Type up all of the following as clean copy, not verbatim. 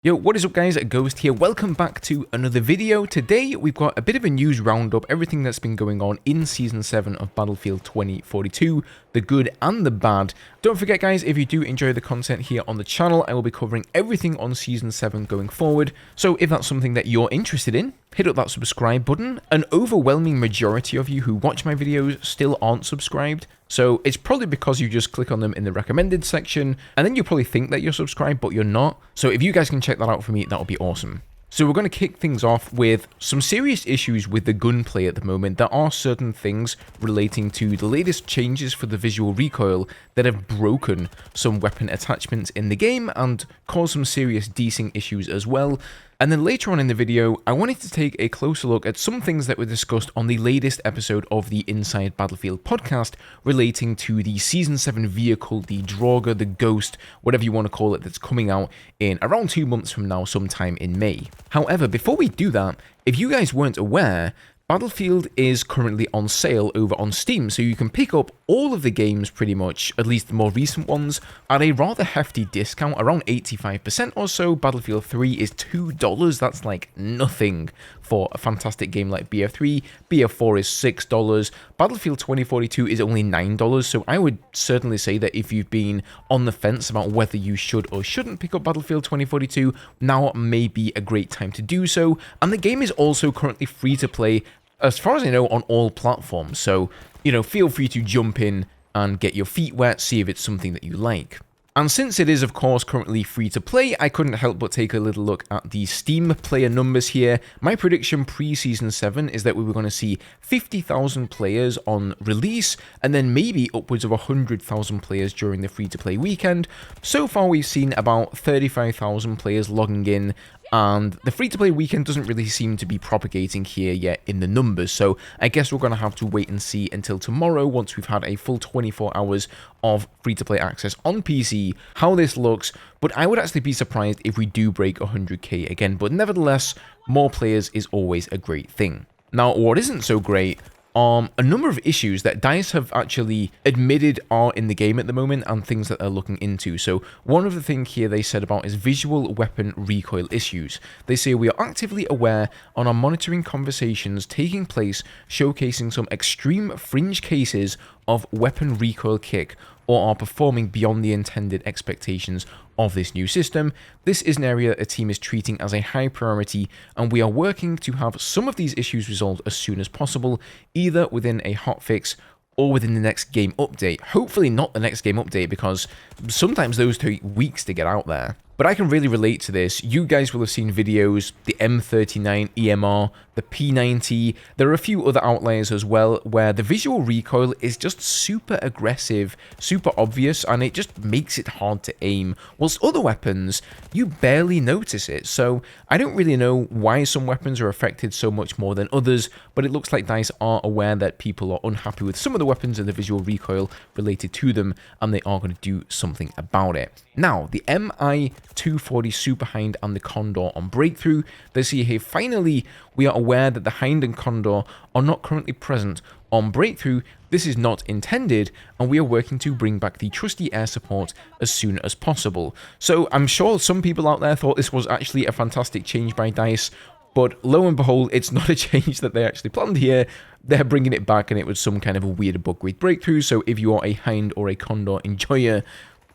Yo, what is up guys, Ghost here, welcome back to another video. Today we've got a bit of a news roundup, everything that's been going on in Season 7 of Battlefield 2042, the good and the bad. Don't forget guys, if you do enjoy the content here on the channel, I will be covering everything on Season 7 going forward. So if that's something that you're interested in, hit up that subscribe button. An overwhelming majority of you who watch my videos still aren't subscribed. So it's probably because you just click on them in the recommended section, and then you probably think that you're subscribed, but you're not. So if you guys can check that out for me, that would be awesome. So we're going to kick things off with some serious issues with the gunplay at the moment. There are certain things relating to the latest changes for the visual recoil that have broken some weapon attachments in the game and caused some serious desync issues as well. And then later on in the video, I wanted to take a closer look at some things that were discussed on the latest episode of the Inside Battlefield podcast relating to the Season 7 vehicle, the Draugr, the Ghost, whatever you want to call it, that's coming out in around 2 months from now, sometime in May. However, before we do that, if you guys weren't aware, Battlefield is currently on sale over on Steam, so you can pick up all of the games pretty much, at least the more recent ones, at a rather hefty discount, around 85% or so. Battlefield 3 is $2, that's like nothing for a fantastic game like BF3. BF4 is $6, Battlefield 2042 is only $9, so I would certainly say that if you've been on the fence about whether you should or shouldn't pick up Battlefield 2042, now may be a great time to do so. And the game is also currently free to play, as far as I know, on all platforms, so, you know, feel free to jump in and get your feet wet, see if it's something that you like. And since it is, of course, currently free to play, I couldn't help but take a little look at the Steam player numbers here. My prediction pre-Season 7 is that we were going to see 50,000 players on release, and then maybe upwards of 100,000 players during the free-to-play weekend. So far, we've seen about 35,000 players logging in, and the free-to-play weekend doesn't really seem to be propagating here yet in the numbers, so I guess we're going to have to wait and see until tomorrow, once we've had a full 24 hours of free-to-play access on PC, how this looks. But I would actually be surprised if we do break 100k again, but nevertheless, more players is always a great thing. Now, what isn't so great are a number of issues that DICE have actually admitted are in the game at the moment and things that they're looking into. So one of the things here they said about is visual weapon recoil issues. They say we are actively aware and are monitoring conversations taking place showcasing some extreme fringe cases of weapon recoil kick or are performing beyond the intended expectations of this new system. This is an area a team is treating as a high priority, and we are working to have some of these issues resolved as soon as possible, either within a hotfix or within the next game update. Hopefully not the next game update, because sometimes those take weeks to get out there. But I can really relate to this. You guys will have seen videos, the M39 EMR, the P90, there are a few other outliers as well, where the visual recoil is just super aggressive, super obvious, and it just makes it hard to aim, whilst other weapons, you barely notice it. So I don't really know why some weapons are affected so much more than others, but it looks like DICE are aware that people are unhappy with some of the weapons and the visual recoil related to them, and they are going to do something about it. Now, the MI240 Super Hind and the Condor on Breakthrough, they see here finally we are aware that the Hind and Condor are not currently present on Breakthrough. This is not intended, and we are working to bring back the trusty air support as soon as possible. So I'm sure some people out there thought this was actually a fantastic change by DICE, but lo and behold, it's not a change that they actually planned here. They're bringing it back, and it was some kind of a weird bug with Breakthrough, so if you are a Hind or a Condor enjoyer,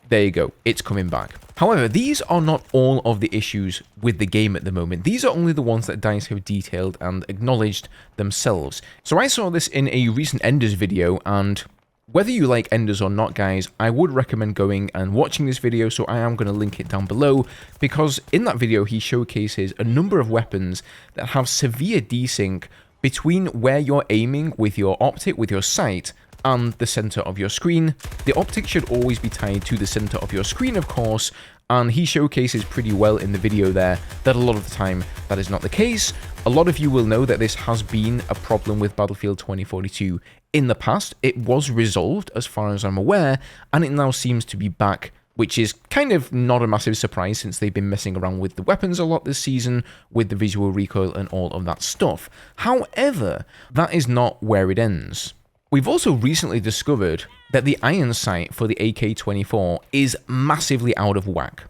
there you go, it's coming back. However, these are not all of the issues with the game at the moment. These are only the ones that DICE have detailed and acknowledged themselves. So I saw this in a recent Enders video, and whether you like Enders or not, guys, I would recommend going and watching this video, so I am going to link it down below, because in that video he showcases a number of weapons that have severe desync between where you're aiming with your optic, with your sight, and the center of your screen. The optic should always be tied to the center of your screen, of course, and he showcases pretty well in the video there that a lot of the time that is not the case. A lot of you will know that this has been a problem with Battlefield 2042 in the past. It was resolved as far as I'm aware, and it now seems to be back, which is kind of not a massive surprise since they've been messing around with the weapons a lot this season, with the visual recoil and all of that stuff. However, that is not where it ends. We've also recently discovered that the iron sight for the AK-24 is massively out of whack.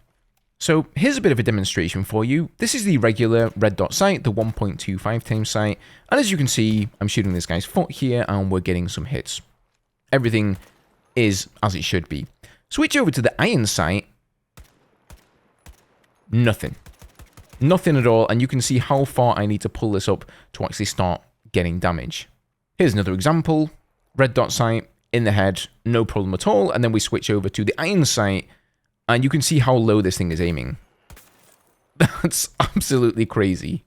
So here's a bit of a demonstration for you. This is the regular red dot sight, the 1.25 times sight, and as you can see, I'm shooting this guy's foot here and we're getting some hits. Everything is as it should be. Switch over to the iron sight. Nothing. Nothing at all, and you can see how far I need to pull this up to actually start getting damage. Here's another example. Red dot sight in the head, no problem at all, and then we switch over to the iron sight, and you can see how low this thing is aiming. That's absolutely crazy.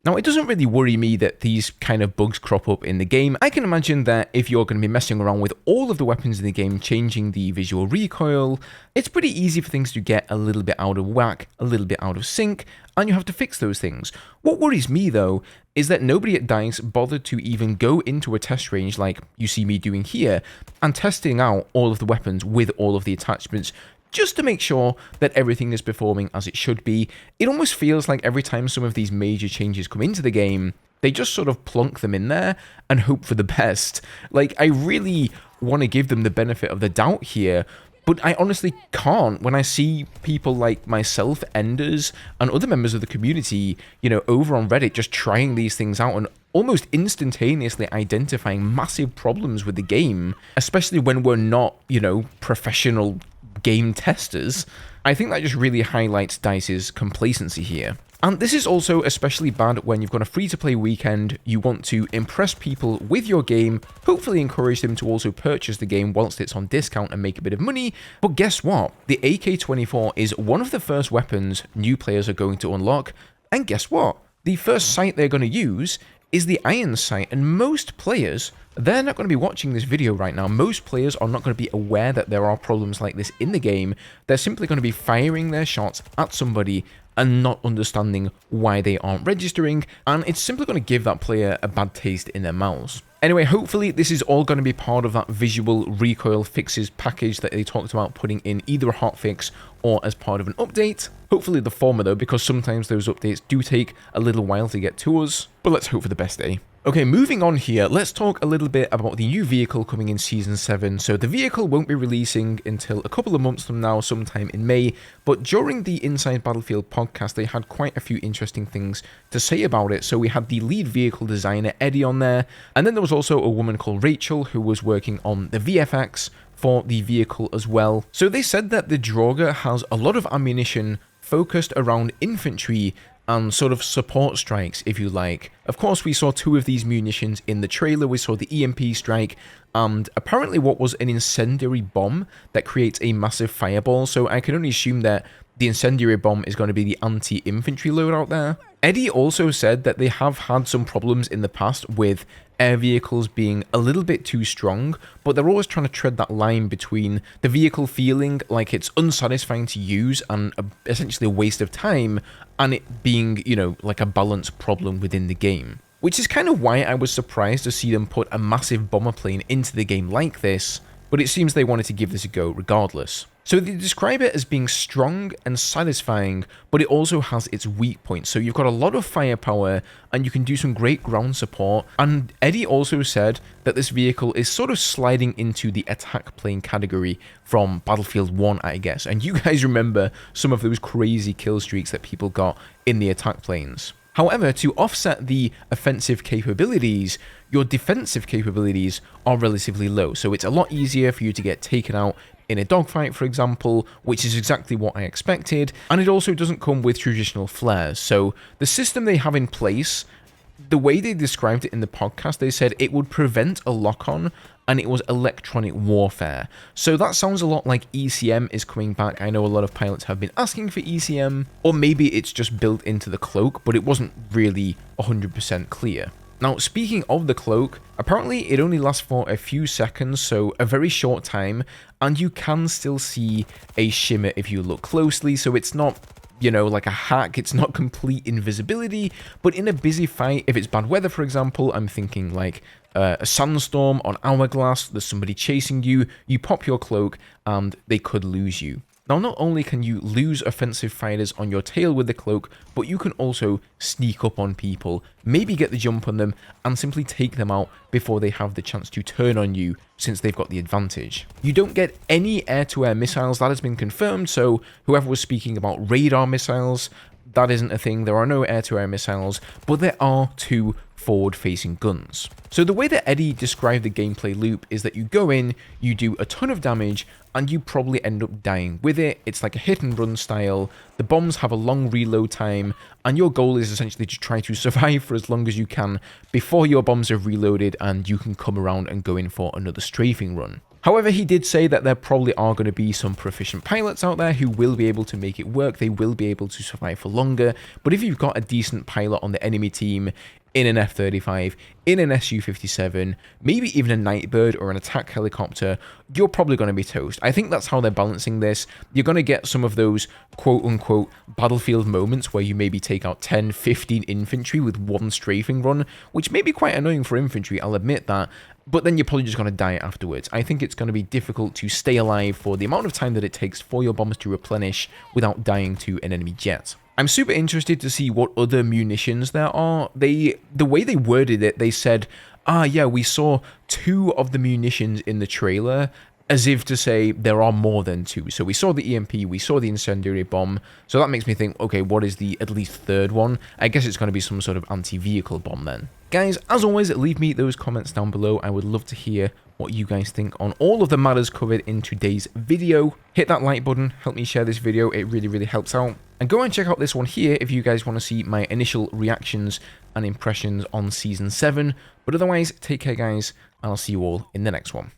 Now, it doesn't really worry me that these kind of bugs crop up in the game. I can imagine that if you're going to be messing around with all of the weapons in the game, changing the visual recoil, it's pretty easy for things to get a little bit out of whack, a little bit out of sync, and you have to fix those things. What worries me, though, is that nobody at DICE bothered to even go into a test range like you see me doing here, and testing out all of the weapons with all of the attachments, just to make sure that everything is performing as it should be. It almost feels like every time some of these major changes come into the game, they just sort of plonk them in there and hope for the best. Like, I really want to give them the benefit of the doubt here, but I honestly can't when I see people like myself, Enders, and other members of the community, you know, over on Reddit just trying these things out and almost instantaneously identifying massive problems with the game, especially when we're not, you know, professional game testers. I think that just really highlights DICE's complacency here. And this is also especially bad when you've got a free-to-play weekend, you want to impress people with your game, hopefully encourage them to also purchase the game whilst it's on discount and make a bit of money, but guess what? The AK-24 is one of the first weapons new players are going to unlock, and guess what? The first sight they're going to use is the iron sight, and most players, they're not going to be watching this video right now. Most players are not going to be aware that there are problems like this in the game. They're simply going to be firing their shots at somebody and not understanding why they aren't registering, and it's simply going to give that player a bad taste in their mouths. Anyway, hopefully this is all going to be part of that visual recoil fixes package that they talked about putting in either a hotfix or as part of an update. Hopefully the former though, because sometimes those updates do take a little while to get to us, but let's hope for the best, eh? Okay, moving on here, let's talk a little bit about the new vehicle coming in Season 7. So the vehicle won't be releasing until a couple of months from now, sometime in May, but during the Inside Battlefield podcast, they had quite a few interesting things to say about it. So we had the lead vehicle designer, Eddie, on there, and then there was also a woman called Rachel who was working on the VFX for the vehicle as well. So they said that the Draugr has a lot of ammunition focused around infantry and sort of support strikes, if you like. Of course, we saw two of these munitions in the trailer. We saw the EMP strike and apparently what was an incendiary bomb that creates a massive fireball. So I can only assume that the incendiary bomb is going to be the anti-infantry loadout there. Eddie also said that they have had some problems in the past with air vehicles being a little bit too strong, but they're always trying to tread that line between the vehicle feeling like it's unsatisfying to use and essentially a waste of time, and it being, you know, like a balance problem within the game. Which is kind of why I was surprised to see them put a massive bomber plane into the game like this, but it seems they wanted to give this a go regardless. So they describe it as being strong and satisfying, but it also has its weak points. So you've got a lot of firepower and you can do some great ground support. And Eddie also said that this vehicle is sort of sliding into the attack plane category from Battlefield 1, I guess. And you guys remember some of those crazy kill streaks that people got in the attack planes. However, to offset the offensive capabilities, your defensive capabilities are relatively low. So it's a lot easier for you to get taken out in a dogfight, for example, which is exactly what I expected, and it also doesn't come with traditional flares. So the system they have in place, the way they described it in the podcast, they said it would prevent a lock-on, and it was electronic warfare. So that sounds a lot like ECM is coming back. I know a lot of pilots have been asking for ECM, or maybe it's just built into the cloak, but it wasn't really 100% clear. Now, speaking of the cloak, apparently it only lasts for a few seconds, so a very short time, and you can still see a shimmer if you look closely, so it's not, you know, like a hack, it's not complete invisibility, but in a busy fight, if it's bad weather, for example, I'm thinking like a sandstorm on Hourglass, there's somebody chasing you, you pop your cloak, and they could lose you. Now, not only can you lose offensive fighters on your tail with the cloak, but you can also sneak up on people, maybe get the jump on them, and simply take them out before they have the chance to turn on you, since they've got the advantage. You don't get any air-to-air missiles, that has been confirmed, so whoever was speaking about radar missiles, that isn't a thing. There are no air-to-air missiles, but there are 2 forward-facing guns. So the way that Eddie described the gameplay loop is that you go in, you do a ton of damage, and you probably end up dying with it. It's like a hit and run style. The bombs have a long reload time, and your goal is essentially to try to survive for as long as you can before your bombs are reloaded and you can come around and go in for another strafing run. However, he did say that there probably are going to be some proficient pilots out there who will be able to make it work. They will be able to survive for longer. But if you've got a decent pilot on the enemy team, in an F-35, in an Su-57, maybe even a Nightbird or an attack helicopter, you're probably going to be toast. I think that's how they're balancing this. You're going to get some of those quote-unquote battlefield moments where you maybe take out 10, 15 infantry with one strafing run, which may be quite annoying for infantry, I'll admit that, but then you're probably just going to die afterwards. I think it's going to be difficult to stay alive for the amount of time that it takes for your bombs to replenish without dying to an enemy jet. I'm super interested to see what other munitions there are. The way they worded it, they said, yeah, we saw 2 of the munitions in the trailer, as if to say there are more than 2. So we saw the EMP, we saw the incendiary bomb, so that makes me think, okay, what is the at least 3rd one? I guess it's going to be some sort of anti-vehicle bomb then. Guys, as always, leave me those comments down below. I would love to hear what you guys think on all of the matters covered in today's video. Hit that like button, help me share this video, it really helps out. And go and check out this one here if you guys want to see my initial reactions and impressions on Season 7. But otherwise, take care guys, and I'll see you all in the next one.